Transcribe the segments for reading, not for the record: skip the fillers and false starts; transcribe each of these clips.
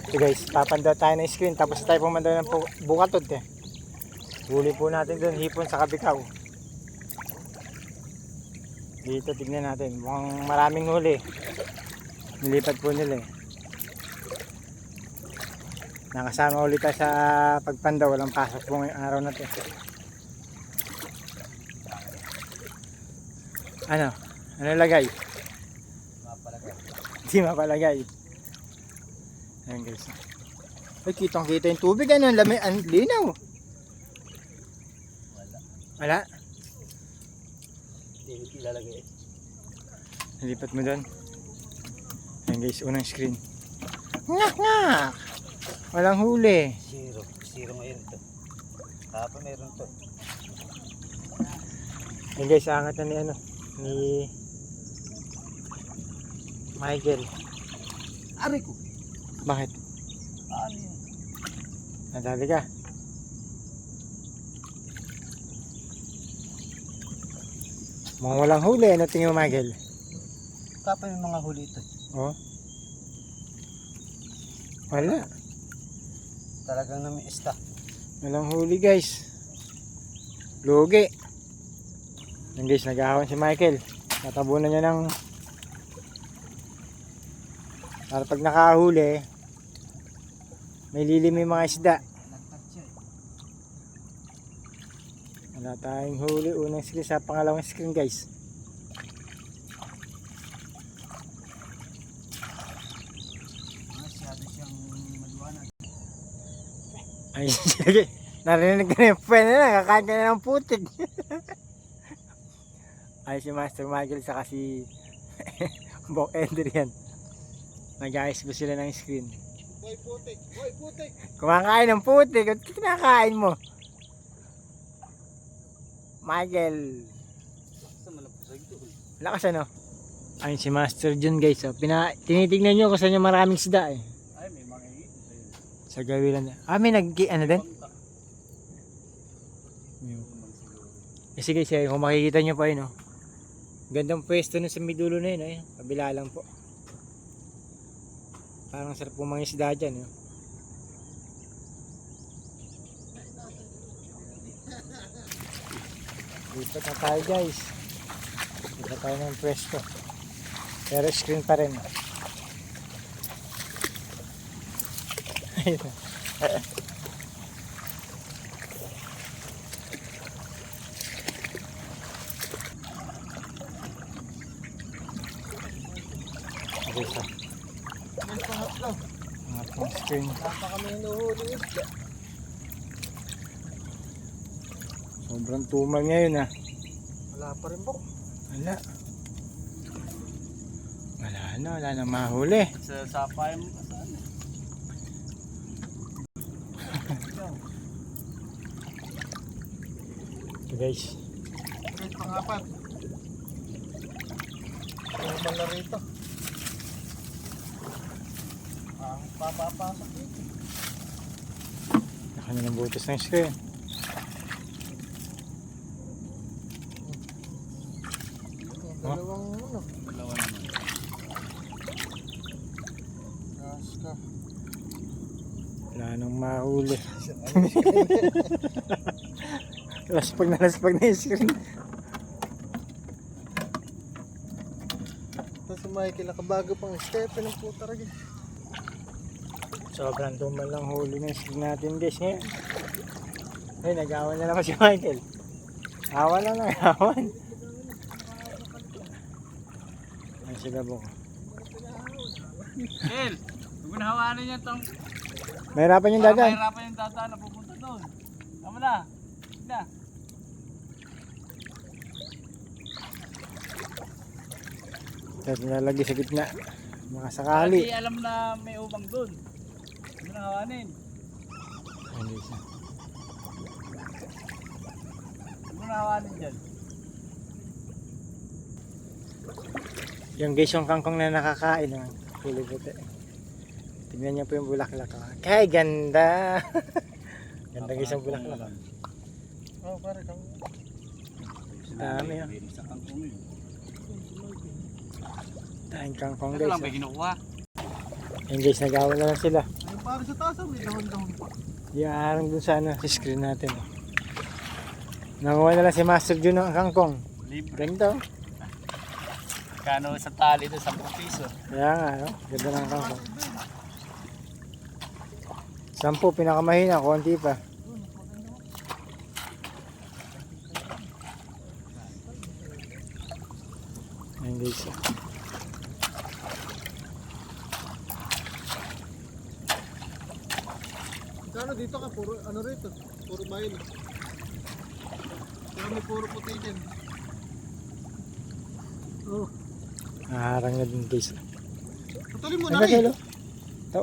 So guys, papanda tayo ng screen tapos tayo pumanda ng bukatod eh. Huli po natin doon hipon sa Kabikaw. Dito tignan natin, mukhang maraming huli. Nilipat po nila eh. Nakasama ulit tayo sa pagpanda, walang pasok po ngayong araw na to. Ano lagay? Mapalagay. Hindi mapalagay. Ayan guys. Ay, kitang kita yung tubig. Ano, ang linaw. Wala? Hindi ilalagay. Nalipat mo doon. Ayan guys, unang screen. Ngak ngak! Walang huli. Zero ngayon ito. Kapag meron to. Ayan guys, angat na ni Michael. Aray ko! Bakit? Ano yun? Nadali ka? Mukhang walang huli. Ano tingin mo, Michael? Kapag may mga huli ito. Oh. Wala. Talagang nami-ista. Walang huli guys. Lugi. Yan guys, nag-ahon si Michael. Natabunan niya ng para pag nakahuli may lilim yung mga isda. Wala tayong huli. Unang screen sa pangalawang screen guys. Masyado siyang maluwanag. Ay, sige. Narinig ka na yung pen na. Kakain ka na ng putik. Ay, si Master Michael saka si Bok Adrian. Nag-ayos ba sila ng screen? Boy putik! Boy putik! Kumakain ng putik. At kinakain mo? Michael. Sa malapasag ito. Lakas ano? Ayun si Master John guys. Oh. Tinitignan nyo kung saan yung maraming sida eh. Ay, may mga hito sa'yo. Sa gawilan. May ano din? Eh sige siya, kung makikita nyo pa yun oh. Gandang pwesto nun sa midulo na yun eh. Kabila lang po. Parang sarap po mga isda dyan eh. Lipat na tayo guys. Lipat tayo ng pwesto. Pero screen pa rin. Ayun. Okay siya. Ang ating screen. Napa kami hinuhuli isda. Sobrang tumal ngayon ah. Wala pa rin po. Wala. Wala na mahuli. Sa sapay mo pa saan eh. So guys. Wait, pang-apat. Tumal na rito. Papapasok dito. Naka na ng butas ng screen. Dalawang ano? Dalawa naman. Gas ka. Wala nang mahuli. Laspag na yung screen. Tapos si Michael nakabago pang step ng puta rin. Sobrang tumal lang huli ng screen natin guys ngayon. Ay, nag-awan na naman si Michael. Awan na lang, awan. Ay, sila po. El, huwag mo nahawanin niya itong Mahirapan yung dadan. mahirapan yung dadaan na pupunta doon. Tama na. Na. Tapos nilalagay sa gitna. Mga sakali. Hindi alam na may ubang doon. Huwag mo nahawanin. Hindi siya. Huwag mo nahawanin dyan. Yung guys yung kangkong na nakakain ng kulay puti. Tingnan niyo po yung bulaklak. Kay ganda. Ganda guys ang bulaklak. Oh, pare kang. Dami ah. Sa kangkong yun. Dahil kangkong Ito guys. lang ba kinukuha? Yung guys nagawa na lang sila. Ayun para sa taas, may dahon-dahon pa. Iarang dun sa ano, sa screen natin. Oh. Nanguha na lang si Master Jun ng kangkong. Libre. Ganito. Kano sa tali doon, 10 piso. Kaya nga, no? Ganda ng kangkong. 10, pinakamahina, konti pa. Ayan guys. Oh. Kano dito ka, puro ano rito? Puro bayan. Kaya may puro puti dyan. Oh. Naharang na din guys. Putulin mo Ano na ba rin. kilo? Ito.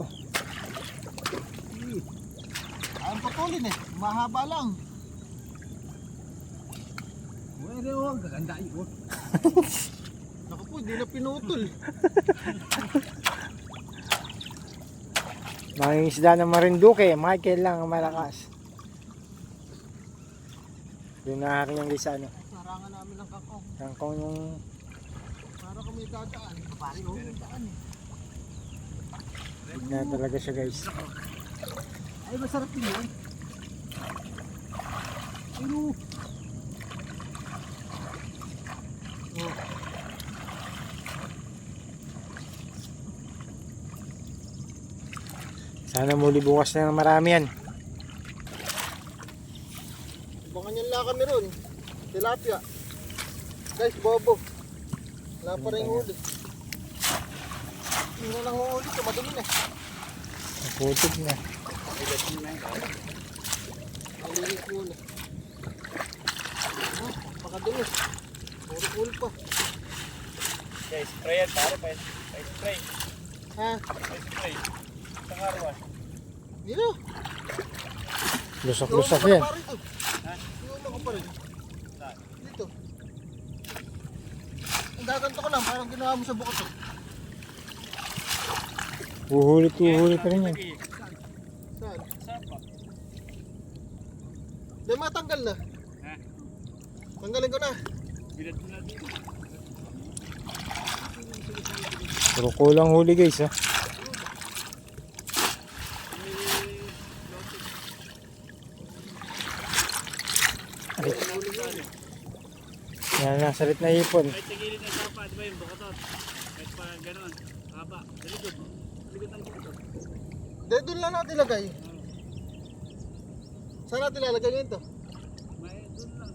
Ang putulin eh. Mahaba lang. Wala oh, gaganda yun. Naku po, hindi na pinutol. Mga isda ng Marinduque, Michael lang ang malakas. Yung naharing yung guys ano. Sarangan namin ng kakao. Kangkong yung Para kami dadaan. Pare oh, daan eh. na talaga siya guys. Ay, masarap din yun. Pero... Oh. Sana muli bukas na ng marami yan. Baka niyan lang kami ron. Tilapia. Guys, bobo. Wala pa rin huli. Hindi na lang huli. Madumi na. Naputik na. Ang linis muna. Ah, pakadumi. Puro cool pa. Okay, spray yan, pare. Pa-spray. Ha? Pa-spray. Isang arwas. Dito. Lusak-lusak yan. Ha? Iuma ko pa rin. Dito. Ang gaganto ko lang. Parang ginawa mo sa bukot. Uhulit pa rin yan. Saan? Sapa. Di matanggal na. Ha? Tanggalin ko na. Bilad mo na dito. Puro kulang huli guys ha. Yan, nasalit na hipon. Kahit sa gilid ng sapa, di ba yung bukotot? Kahit pa gano'n. Haba. Sa likod. Likod ng bukotot. Dahil doon lang natin lagay. Saan natin lalagay nito? May doon lang.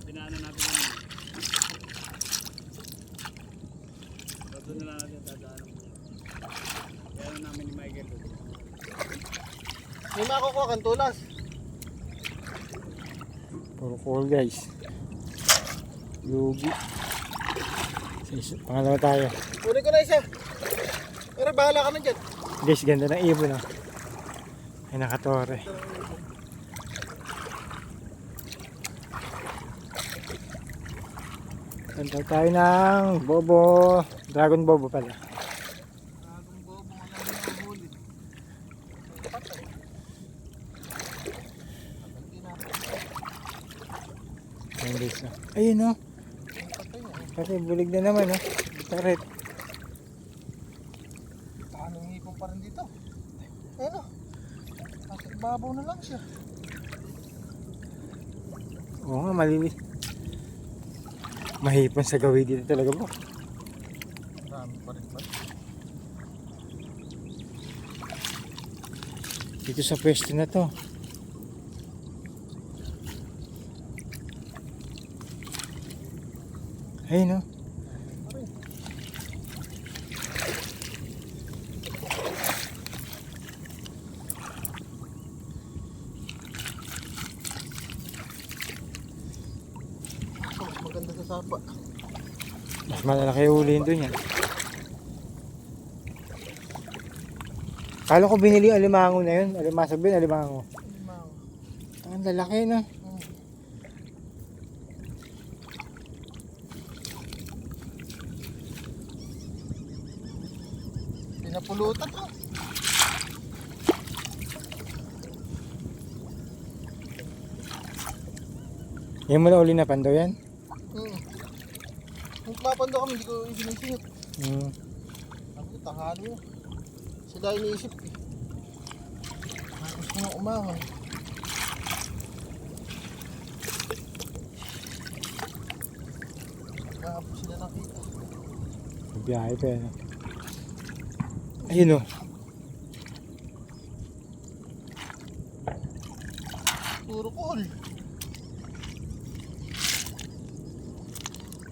Pinaanan natin lang. So, doon na lang natin dadaanan. Kaya na namin ni Michael doon. May makukuha kang tulas. Puro cool guys. Lugi. Pangalawa tayo. Kunin ko na isa. Pero bahala ka na dyan. Guys, ganda ng ibon ha. Ay nakatore. Ganda tayo ng bobo. Dragon bobo pala. Bagong bobo nga lang yung huli. Patay. Hindi na. Ayun guys ha. Ayun o. Patay na. Kasi bulig na naman ha. Bitaret. Anong hipon pa rin dito? Ayun o. Nasa ibabaw na lang siya. Oo nga, malinis. Mahipon sa gawin dito talaga bro. Marami pa rin ba? Dito sa pwesto na to. Ayun o. Oh, maganda sa sapa. Mas malalaki ulihin doon yan. Kala ko binili yung alimango na yun. Alimasag ba yun? Alimango. Limaw. Ang lalaki na. Pinapulutan to. Yan mo na uli na pandaw yan. Kung mapando kami, hindi ko isinisingit. Hmm. Ako, tahalo yun. Sila iniisip eh. Gusto nang umangon. Kaya po sila nakita. Biyahe pa yan. Ayun o. Puro cool.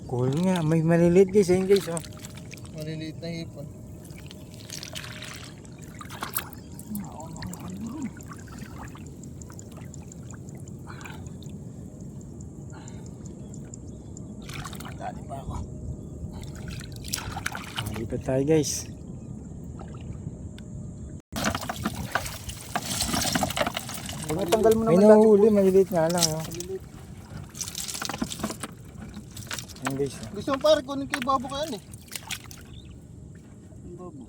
Cool nga. May maliliit guys. Ayun guys. Oh. Maliliit na hipon. Dali pa ako. Lipat tayo guys. Tanggal mo May nahuli. Maliliit nga lang. Oh. Maliliit. Ayun guys. Oh. Gusto mo pare kunin kay Babo ka yan eh. Ang bobo.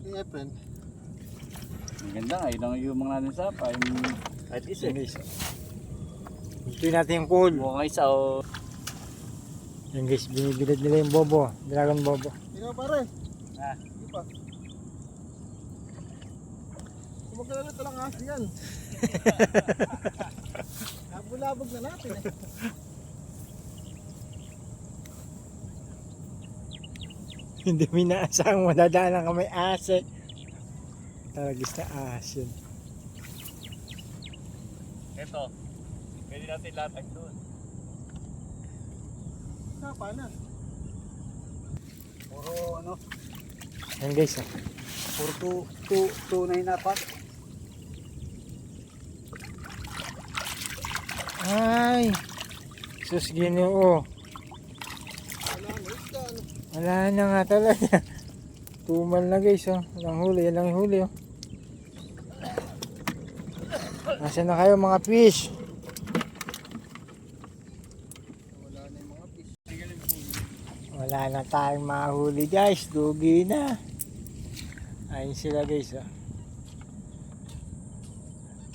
Kay Efren. Ang ganda nga, yun ang yung mga natin sa pa. Kahit isa Ayun guys. Gustuin natin yung cool. Buong isa o. Ayun guys. Binibilad nila yung bobo. Dragon bobo. Hindi na pare. Ah. Hindi pa. Kumagkalala talang asi yan. Nabulabog na natin eh. Hindi mo inaasahang madadaan ka may ase. Talagis na asin. Ito. Pwede natin latag doon. Sapa na. Puro ano. Ayun guys. Oh. Puro tunay na pat. Ay. Sus Ginoo. Wala na isda ano. Wala na nga talaga. Tumal na guys. Oh. Walang huli. Yan lang yung huli. Oh. Nasaan na kayo mga fish? Wala na yung mga fish. Wala na tayong mahuli guys. Dugi na. Ayun sila guys. Oh.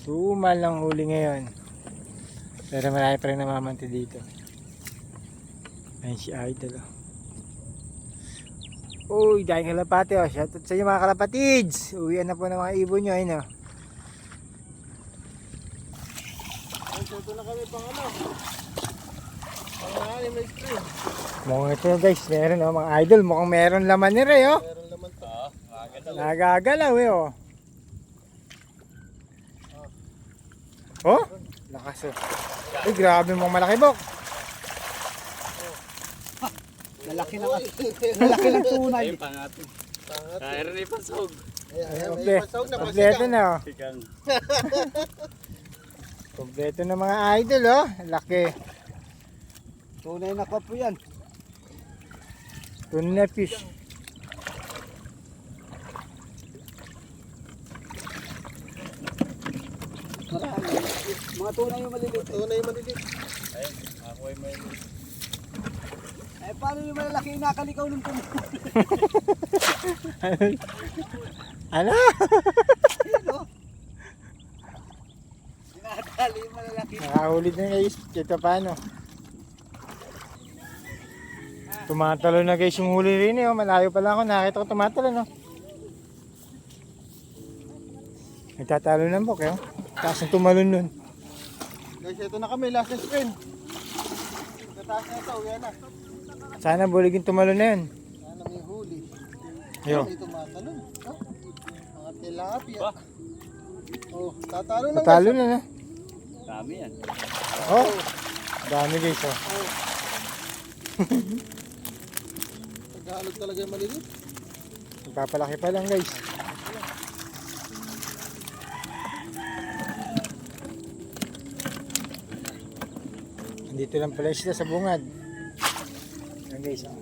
Tumal lang huli ngayon. Pero marami pa rin namamanti dito. Ayun si Idol. Oh. Uy, dahil kalapati. Oh. Shoutout sa inyo mga kalapatids. Uwian na po ng mga ibon nyo. Ayun oh. Ay, ito na kami pang ano. Pang animal stream. Mukhang ito guys. Meron oh. Mga idol. Mukhang meron laman ni Ray oh. Meron naman to. Nagagalaw eh oh. Oh? Lakas oh. Ay grabe mong malaki bok. Lalaki na kasi. Malaki ng tunay. Ayun pangatin. Pangat. Kaya rin ipasog. Ayan, Komple- may pasawag na Kompleto pasigang. na oh. Sigang. Kompleto na mga idol oh. Laki. Tunay na kapo yan. Tuna fish. Mga tunay yung maliliit. Tunay yung maliliit. Ayun, ako ay may... Eh, paano yung malalaki yung nakalikaw ng puno? Ano? Sinadali yung malalaki. Nakahuli na guys. Ito paano? Tumatalo na guys yung huli rin eh. Oh. Malayo pa lang ako. Nakita ko tumatalo no. Nagtatalo ng bok eh. Oh. Taas ng tumalon nun. Guys, ito na kami. Last spin. Tataas na ito. Uwi na. Sana bulig yung tumalon na yun. Sana may huli. Yo. May tumatalon. Oh, mga tilapia. Oh, tatalo na Tatalo na no. Dami yan. Oh. Dami guys oh. Tagalog talaga yung maliliit. Nagpapalaki pa lang guys. Dito lang pala sila sa bungad. Yan guys oh.